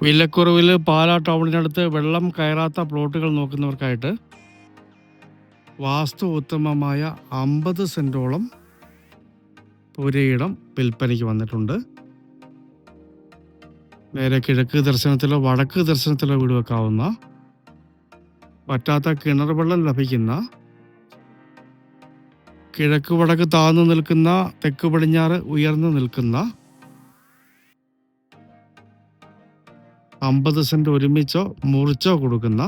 വിലക്കുറവിൽ പാലാ ടൗണിനടുത്ത് വെള്ളം കയറാത്ത പ്ലോട്ടുകൾ നോക്കുന്നവർക്കായിട്ട് വാസ്തു ഉത്തമമായ 50 സെൻറ്റോളം പുരയിടം വിൽപ്പനയ്ക്ക് വന്നിട്ടുണ്ട്. നേരെ കിഴക്ക് ദർശനത്തിലോ വടക്ക് ദർശനത്തിലോ വീട് വെക്കാവുന്ന, പറ്റാത്ത കിണർ വെള്ളം ലഭിക്കുന്ന, കിഴക്ക് വടക്ക് താഴ്ന്നു നിൽക്കുന്ന, തെക്ക് പടിഞ്ഞാറ് ഉയർന്നു നിൽക്കുന്ന 50 സെൻറ്റ് ഒരുമിച്ചോ മുറിച്ചോ കൊടുക്കുന്ന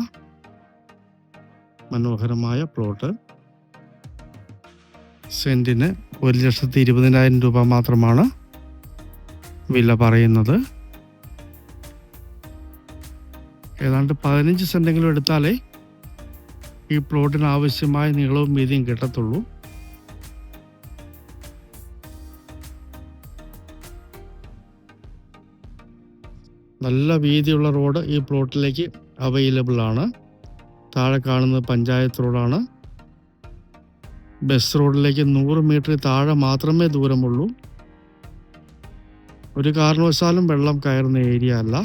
മനോഹരമായ പ്ലോട്ട്. സെൻറ്റിന് 1,20,000 രൂപ മാത്രമാണ് വില പറയുന്നത്. ഏതാണ്ട് 15 സെൻറ്റെങ്കിലും എടുത്താലേ ഈ പ്ലോട്ടിന് ആവശ്യമായ നീളവും വീതിയും കിട്ടത്തുള്ളൂ. നല്ല വീതിയുള്ള റോഡ് ഈ പ്ലോട്ടിലേക്ക് അവൈലബിൾ ആണ്. താഴെ കാണുന്നത് പഞ്ചായത്ത് റോഡാണ്. ബസ് റോഡിലേക്ക് 100 മീറ്റർ താഴെ മാത്രമേ ദൂരമുള്ളൂ. ഒരു കാരണവശാലും വെള്ളം കയറുന്ന ഏരിയ അല്ല.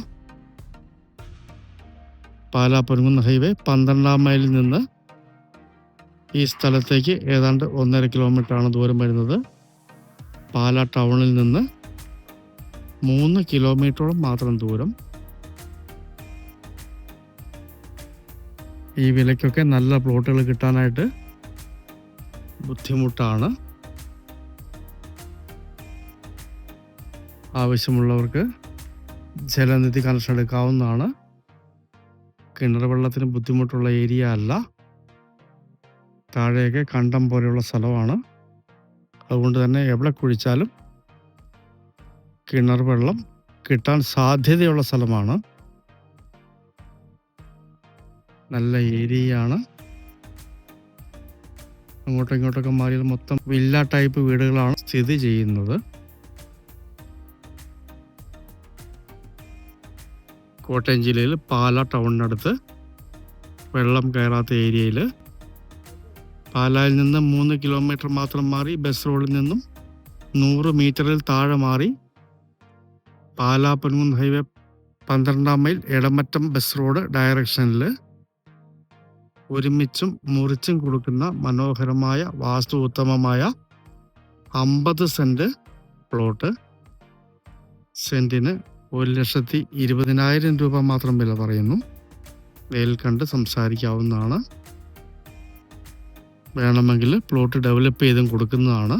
പാലാ പൊൻകുന്ന് ഹൈവേ 12-ാം മൈലിൽ നിന്ന് ഈ സ്ഥലത്തേക്ക് ഏതാണ്ട് 1.5 കിലോമീറ്ററാണ് ദൂരം വരുന്നത്. പാലാ ടൗണിൽ നിന്ന് 3 കിലോമീറ്ററോളം മാത്രം ദൂരം. ഈ വിലയ്ക്കൊക്കെ നല്ല പ്ലോട്ടുകൾ കിട്ടാനായിട്ട് ബുദ്ധിമുട്ടാണ്. ആവശ്യമുള്ളവർക്ക് ജലനിധി കണക്ഷൻ എടുക്കാവുന്നതാണ്. കിണർ വെള്ളത്തിന് ബുദ്ധിമുട്ടുള്ള ഏരിയ അല്ല. താഴെയൊക്കെ കണ്ടം പോലെയുള്ള സ്ഥലമാണ്. അതുകൊണ്ട് തന്നെ എവിടെ കുഴിച്ചാലും കിണർ വെള്ളം കിട്ടാൻ സാധ്യതയുള്ള സ്ഥലമാണ്. നല്ല ഏരിയയാണ്. അങ്ങോട്ടും ഇങ്ങോട്ടൊക്കെ മാറിയാൽ മൊത്തം വില്ല ടൈപ്പ് വീടുകളാണ് സ്ഥിതി ചെയ്യുന്നത്. കോട്ടയം ജില്ലയിൽ പാലാ ടൗണിനടുത്ത് വെള്ളം കയറാത്ത ഏരിയയിൽ പാലായിൽ നിന്ന് 3 കിലോമീറ്റർ മാത്രം മാറി ബസ് റോഡിൽ നിന്നും 100 മീറ്ററിൽ താഴെ മാറി പാലാ പൊൻകുന്ന് ഹൈവേ 12-ാം മൈൽ എടമറ്റം ബസ് റോഡ് ഡയറക്ഷനിൽ ഒരുമിച്ചും മുറിച്ചും കൊടുക്കുന്ന മനോഹരമായ വാസ്തു ഉത്തമമായ 50 സെൻറ്റ് പ്ലോട്ട്. സെൻറ്റിന് 1,20,000 രൂപ മാത്രം വില പറയുന്നു. നേരിൽ കണ്ട് സംസാരിക്കാവുന്നതാണ്. വേണമെങ്കിൽ പ്ലോട്ട് ഡെവലപ്പ് ചെയ്തും കൊടുക്കുന്നതാണ്.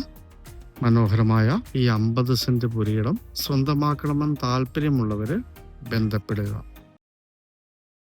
മനോഹരമായ ഈ 50 സെൻറ്റ് പുരയിടം സ്വന്തമാക്കണമെന്ന് താല്പര്യമുള്ളവർ ബന്ധപ്പെടുക.